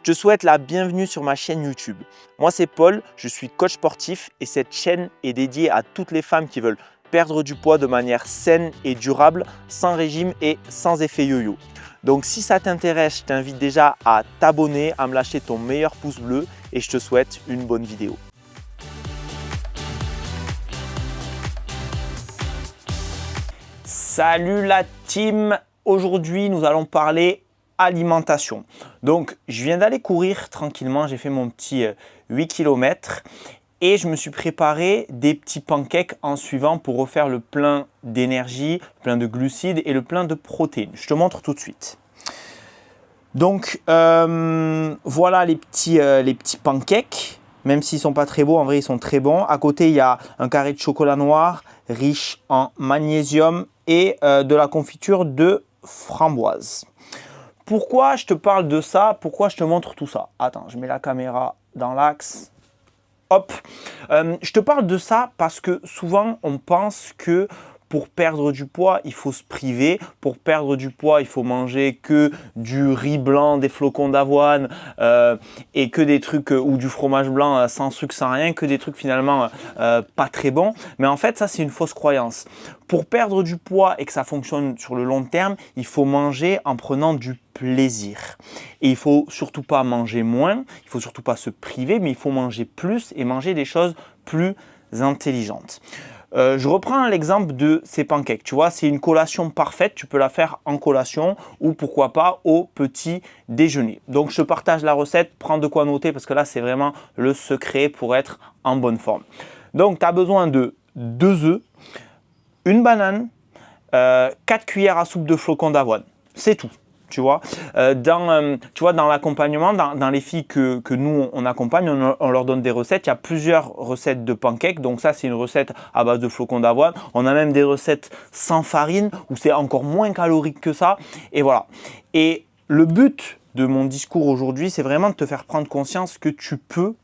Je te souhaite la bienvenue sur ma chaîne YouTube. Moi c'est Paul, je suis coach sportif et cette chaîne est dédiée à toutes les femmes qui veulent perdre du poids de manière saine et durable, sans régime et sans effet yo-yo. Donc si ça t'intéresse, je t'invite déjà à t'abonner, à me lâcher ton meilleur pouce bleu et je te souhaite une bonne vidéo. Salut la team! Aujourd'hui, nous allons parler alimentation. Donc, je viens d'aller courir tranquillement. J'ai fait mon petit 8 km et je me suis préparé des petits pancakes en suivant pour refaire le plein d'énergie, le plein de glucides et le plein de protéines. Je te montre tout de suite. Donc, voilà les petits pancakes. Même s'ils ne sont pas très beaux, en vrai, ils sont très bons. À côté, il y a un carré de chocolat noir riche en magnésium et de la confiture de framboise. Pourquoi je te parle de ça? Pourquoi je te montre tout ça? Attends, je mets la caméra dans l'axe. Hop. Je te parle de ça parce que souvent, on pense que pour perdre du poids, il faut se priver. Pour perdre du poids, il faut manger que du riz blanc, des flocons d'avoine et que des trucs ou du fromage blanc sans sucre, sans rien, que des trucs finalement pas très bons. Mais en fait, ça, c'est une fausse croyance. Pour perdre du poids et que ça fonctionne sur le long terme, il faut manger en prenant du plaisir. Et il ne faut surtout pas manger moins, il ne faut surtout pas se priver, mais il faut manger plus et manger des choses plus intelligentes. Je reprends l'exemple de ces pancakes. Tu vois, c'est une collation parfaite. Tu peux la faire en collation ou pourquoi pas au petit déjeuner. Donc, je te partage la recette. Prends de quoi noter parce que là, c'est vraiment le secret pour être en bonne forme. Donc, tu as besoin de 2 œufs, une banane, 4 cuillères à soupe de flocons d'avoine. C'est tout. Tu vois, dans l'accompagnement, dans les filles que nous on accompagne, on leur donne des recettes. Il y a plusieurs recettes de pancakes. Donc ça, c'est une recette à base de flocons d'avoine. On a même des recettes sans farine où c'est encore moins calorique que ça. Et voilà. Et le but de mon discours aujourd'hui, c'est vraiment de te faire prendre conscience que tu peux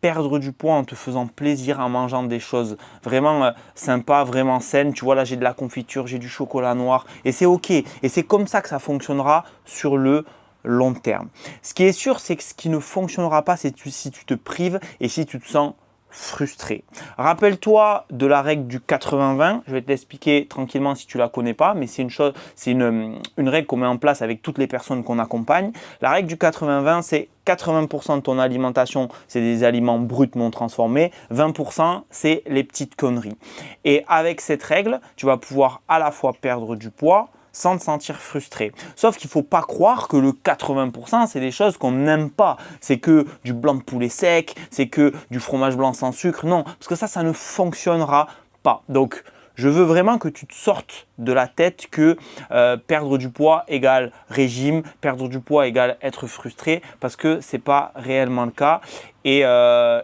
perdre du poids en te faisant plaisir, en mangeant des choses vraiment sympas, vraiment saines. Tu vois, là, j'ai de la confiture, j'ai du chocolat noir et c'est OK. Et c'est comme ça que ça fonctionnera sur le long terme. Ce qui est sûr, c'est que ce qui ne fonctionnera pas, c'est si tu te prives et si tu te sens frustré. Rappelle-toi de la règle du 80-20. Je vais te l'expliquer tranquillement si tu ne la connais pas, mais c'est une règle qu'on met en place avec toutes les personnes qu'on accompagne. La règle du 80-20, c'est 80% de ton alimentation, c'est des aliments bruts non transformés. 20%, c'est les petites conneries. Et avec cette règle, tu vas pouvoir à la fois perdre du poids, sans te sentir frustré. Sauf qu'il ne faut pas croire que le 80%, c'est des choses qu'on n'aime pas. C'est que du blanc de poulet sec, c'est que du fromage blanc sans sucre. Non, parce que ça ne fonctionnera pas. Donc, je veux vraiment que tu te sortes de la tête que perdre du poids égale régime, perdre du poids égale être frustré, parce que ce n'est pas réellement le cas. Et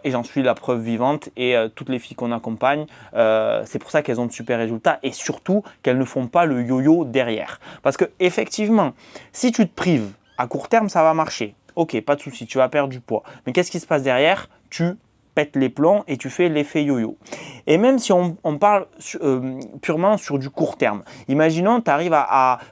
j'en suis la preuve vivante. Et toutes les filles qu'on accompagne, c'est pour ça qu'elles ont de super résultats et surtout qu'elles ne font pas le yo-yo derrière. Parce qu'effectivement, si tu te prives, à court terme, ça va marcher. Ok, pas de souci, tu vas perdre du poids. Mais qu'est-ce qui se passe derrière? Tu pètes les plombs et tu fais l'effet yo-yo. Et même si on parle purement sur du court terme, imaginons tu arrives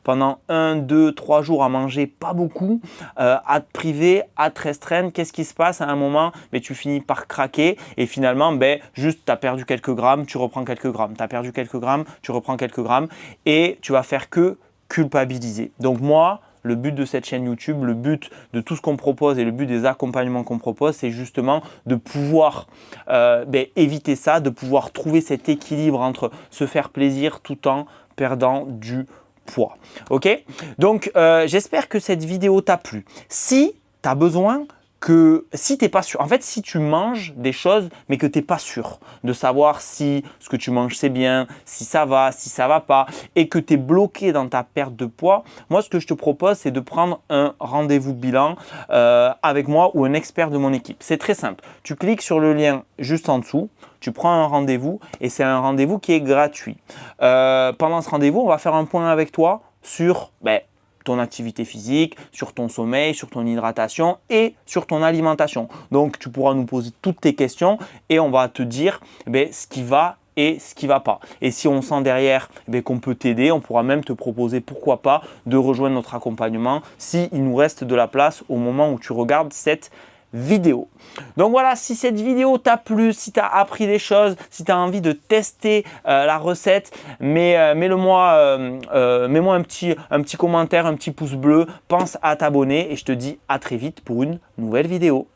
pendant 1, 2, 3 jours à manger pas beaucoup, à te priver, à te restreindre, qu'est-ce qui se passe à un moment? Tu finis par craquer et finalement, juste tu as perdu quelques grammes, tu reprends quelques grammes, tu as perdu quelques grammes, tu reprends quelques grammes et tu vas faire que culpabiliser. Donc moi, le but de cette chaîne YouTube, le but de tout ce qu'on propose et le but des accompagnements qu'on propose, c'est justement de pouvoir éviter ça, de pouvoir trouver cet équilibre entre se faire plaisir tout en perdant du poids. Ok? Donc, j'espère que cette vidéo t'a plu. Si tu as besoin si tu n'es pas sûr, en fait, si tu manges des choses, mais que tu n'es pas sûr de savoir si ce que tu manges c'est bien, si ça va pas, et que tu es bloqué dans ta perte de poids, moi, ce que je te propose, c'est de prendre un rendez-vous bilan avec moi ou un expert de mon équipe. C'est très simple. Tu cliques sur le lien juste en dessous, tu prends un rendez-vous et c'est un rendez-vous qui est gratuit. Pendant ce rendez-vous, on va faire un point avec toi sur ton activité physique, sur ton sommeil, sur ton hydratation et sur ton alimentation. Donc, tu pourras nous poser toutes tes questions et on va te dire ce qui va et ce qui ne va pas. Et si on sent derrière qu'on peut t'aider, on pourra même te proposer, pourquoi pas, de rejoindre notre accompagnement s'il nous reste de la place au moment où tu regardes cette vidéo. Donc voilà, si cette vidéo t'a plu, si tu as appris des choses, si tu as envie de tester la recette, mets-moi un petit commentaire, un petit pouce bleu, pense à t'abonner et je te dis à très vite pour une nouvelle vidéo.